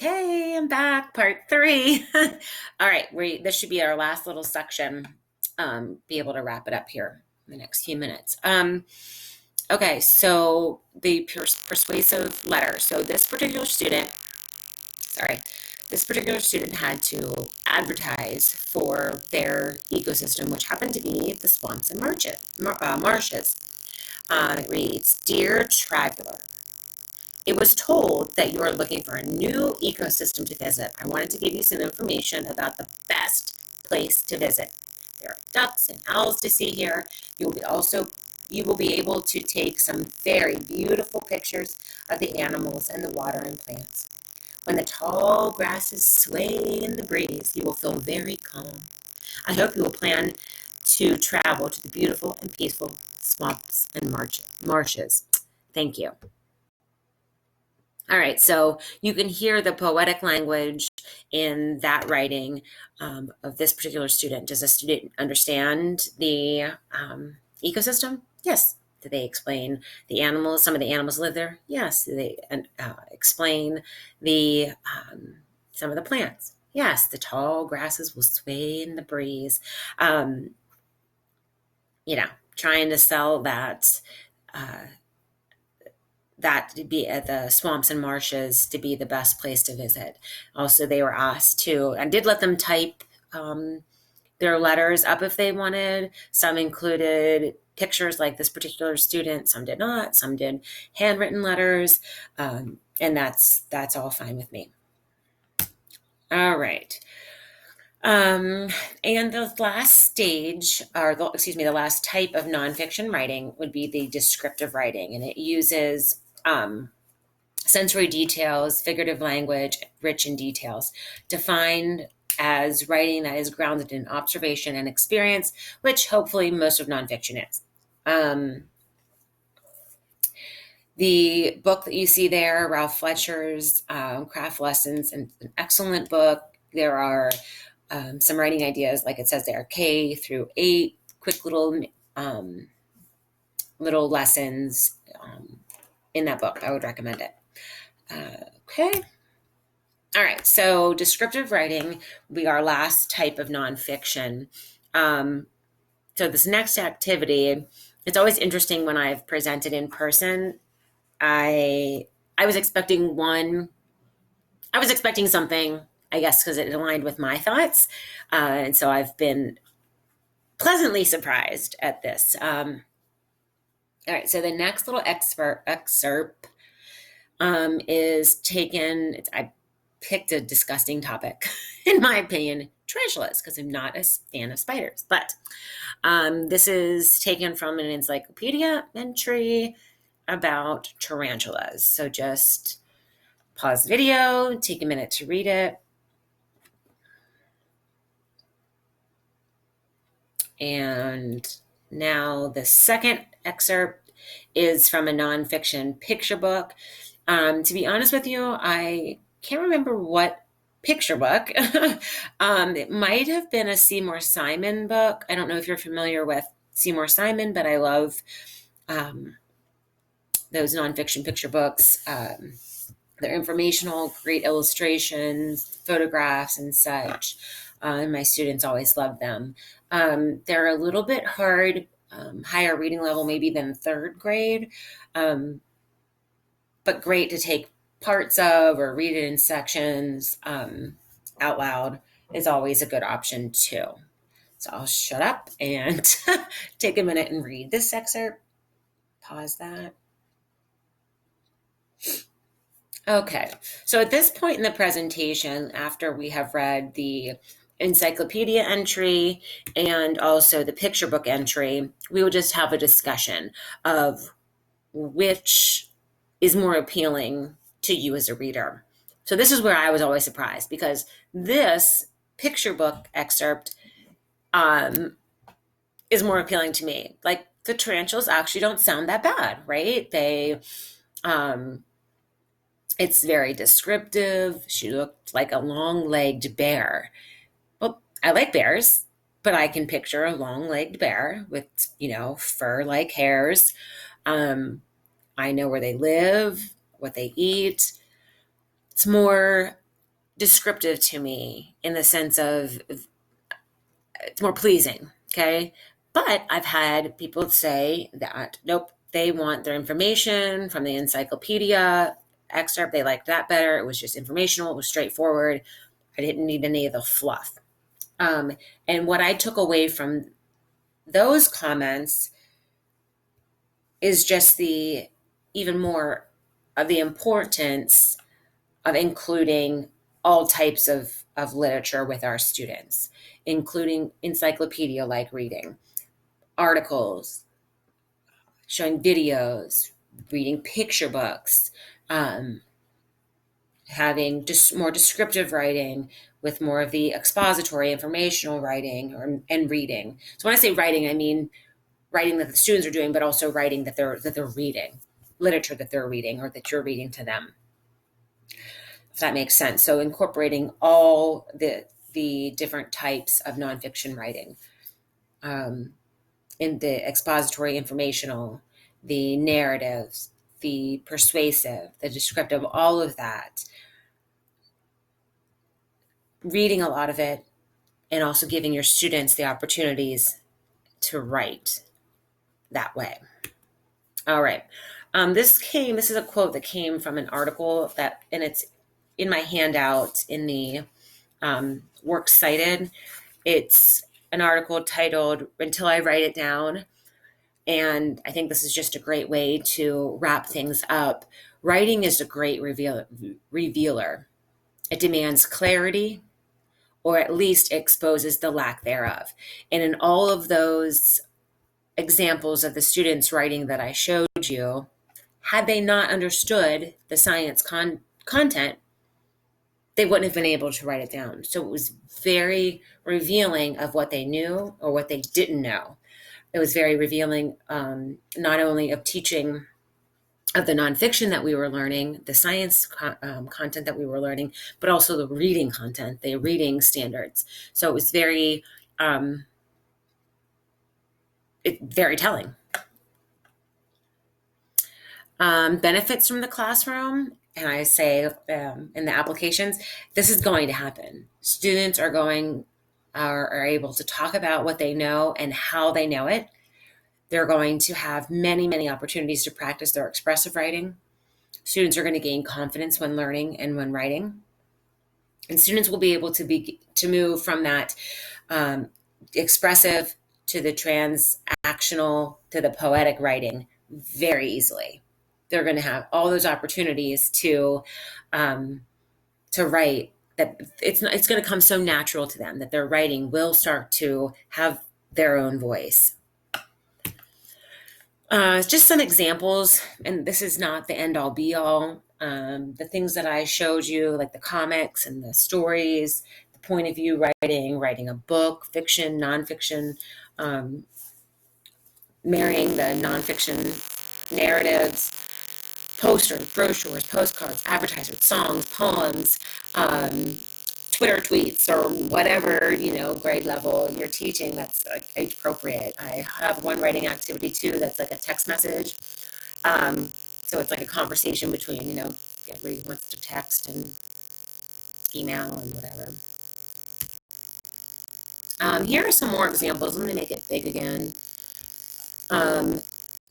Okay, I'm back, part three. All right, this should be our last little section. Be able to wrap it up here in the next few minutes. Okay, so the persuasive letter. So this particular student had to advertise for their ecosystem, which happened to be the swamps and marshes. It reads, "Dear Traveler, it was told that you are looking for a new ecosystem to visit. I wanted to give you some information about the best place to visit. There are ducks and owls to see here. You will be able to take some very beautiful pictures of the animals and the water and plants. When the tall grasses sway in the breeze, you will feel very calm. I hope you will plan to travel to the beautiful and peaceful swamps and marshes. Thank you." All right, so you can hear the poetic language in that writing of this particular student. Does the student understand the ecosystem? Yes. Do they explain the animals? Some of the animals live there? Yes. Do they explain the some of the plants? Yes. The tall grasses will sway in the breeze. Trying to sell that. That to be at the swamps and marshes to be the best place to visit. Also, they were asked to, and did let them type their letters up if they wanted. Some included pictures like this particular student, some did not, some did handwritten letters, and that's all fine with me. All right. And the last stage, the last type of nonfiction writing would be the descriptive writing, and it uses sensory details, figurative language, rich in details, defined as writing that is grounded in observation and experience, which hopefully most of nonfiction is. The book that you see there, Ralph Fletcher's Craft Lessons, an excellent book. There are some writing ideas, like it says there, K through 8, quick little lessons in that book. I would recommend it. Okay. All right. So descriptive writing will be our last type of nonfiction. So this next activity, it's always interesting when I've presented in person. I was expecting something, I guess, because it aligned with my thoughts. And so I've been pleasantly surprised at this. All right. So the next little excerpt is taken. I picked a disgusting topic, in my opinion, tarantulas, because I'm not a fan of spiders. But this is taken from an encyclopedia entry about tarantulas. So just pause the video, take a minute to read it. And now the second excerpt is from a nonfiction picture book. To be honest with you, I can't remember what picture book. It might have been a Seymour Simon book. I don't know if you're familiar with Seymour Simon, but I love those nonfiction picture books. They're informational, great illustrations, photographs, and such. And my students always love them. They're a little bit hard, higher reading level maybe than third grade, but great to take parts of or read it in sections out loud is always a good option too. So I'll shut up and take a minute and read this excerpt. Pause that. Okay, so at this point in the presentation, after we have read the encyclopedia entry and also the picture book entry, we will just have a discussion of which is more appealing to you as a reader. So this is where I was always surprised, because this picture book excerpt is more appealing to me. Like, the tarantulas actually don't sound that bad, right? It's very descriptive. She looked like a long-legged bear. Well, I like bears, but I can picture a long-legged bear with, fur-like hairs. I know where they live, what they eat. It's more descriptive to me in the sense of it's more pleasing. Okay. But I've had people say that, nope, they want their information from the encyclopedia excerpt. They liked that better. It was just informational, it was straightforward. I didn't need any of the fluff. And what I took away from those comments is just the even more of the importance of including all types of literature with our students, including encyclopedia like reading, articles, showing videos, reading picture books, um, having just more descriptive writing with more of the expository informational writing and reading. So when I say writing, I mean writing that the students are doing, but also writing that they're reading, literature that they're reading or that you're reading to them. If that makes sense. So incorporating all the different types of nonfiction writing, in the expository informational, the narratives, the persuasive, the descriptive, all of that. Reading a lot of it and also giving your students the opportunities to write that way. All right. This is a quote that came from an article and it's in my handout in the Works Cited. It's an article titled Until I Write It Down. And I think this is just a great way to wrap things up. Writing is a great revealer. It demands clarity, or at least exposes the lack thereof. And in all of those examples of the students writing that I showed you, had they not understood the science content, they wouldn't have been able to write it down. So it was very revealing of what they knew or what they didn't know. It was very revealing, not only of teaching of the nonfiction that we were learning, the science content that we were learning, but also the reading content, the reading standards. So it was very telling. Benefits from the classroom, and I say in the applications, this is going to happen. Students are able to talk about what they know and how they know it. They're going to have many, many opportunities to practice their expressive writing. Students are going to gain confidence when learning and when writing. And students will be able to move from that expressive to the transactional to the poetic writing very easily. They're going to have all those opportunities to write, that it's going to come so natural to them that their writing will start to have their own voice. Just some examples, and this is not the end all be all. The things that I showed you, like the comics and the stories, the point of view writing a book, fiction, nonfiction, marrying the nonfiction narratives, posters, brochures, postcards, advertisements, songs, poems, Twitter tweets, or whatever, grade level you're teaching that's like age appropriate. I have one writing activity too that's like a text message. So it's like a conversation between, everybody wants to text and email and whatever. Here are some more examples. Let me make it big again.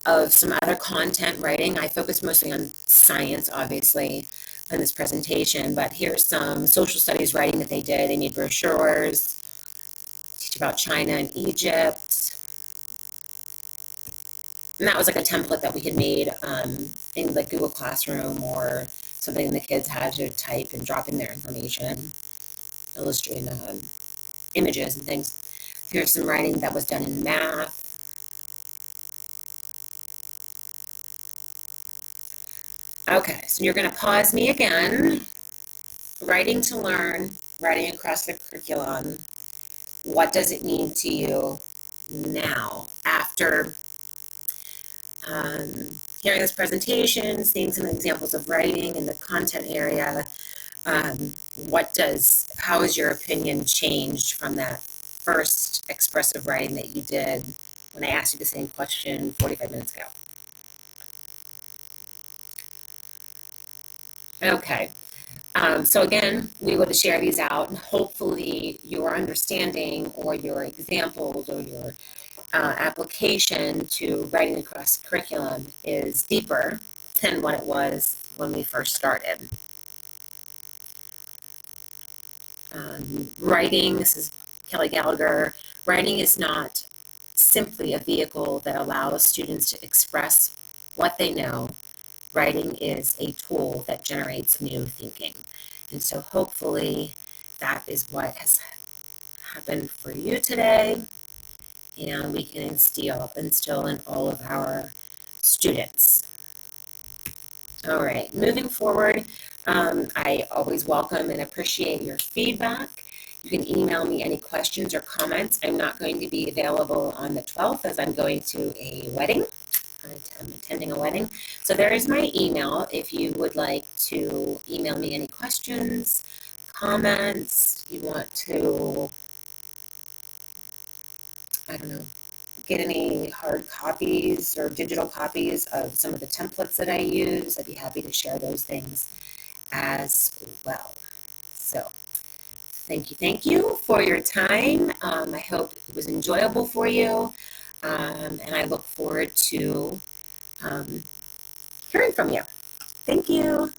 Of some other content writing. I focus mostly on science, obviously, in this presentation, but here's some social studies writing that they did. They made brochures, teach about China and Egypt. And that was like a template that we had made in like Google Classroom or something the kids had to type and drop in their information, illustrating images and things. Here's some writing that was done in math. Okay, so you're going to pause me again. Writing to learn, writing across the curriculum. What does it mean to you now after hearing this presentation, seeing some examples of writing in the content area? How has your opinion changed from that first expressive writing that you did when I asked you the same question 45 minutes ago? Okay. So again, we will share these out, and hopefully your understanding or your examples or your application to writing across curriculum is deeper than what it was when we first started. Writing, this is Kelly Gallagher, writing is not simply a vehicle that allows students to express what they know. Writing is a tool that generates new thinking. And so hopefully that is what has happened for you today, and we can instill in all of our students. All right, moving forward, I always welcome and appreciate your feedback. You can email me any questions or comments. I'm not going to be available on the 12th as I'm going to a wedding. I'm attending a wedding. So there is my email if you would like to email me any questions, comments, you want to, I don't know, get any hard copies or digital copies of some of the templates that I use. I'd be happy to share those things as well. So thank you for your time. I hope it was enjoyable for you, and I look forward to hearing from you. Thank you.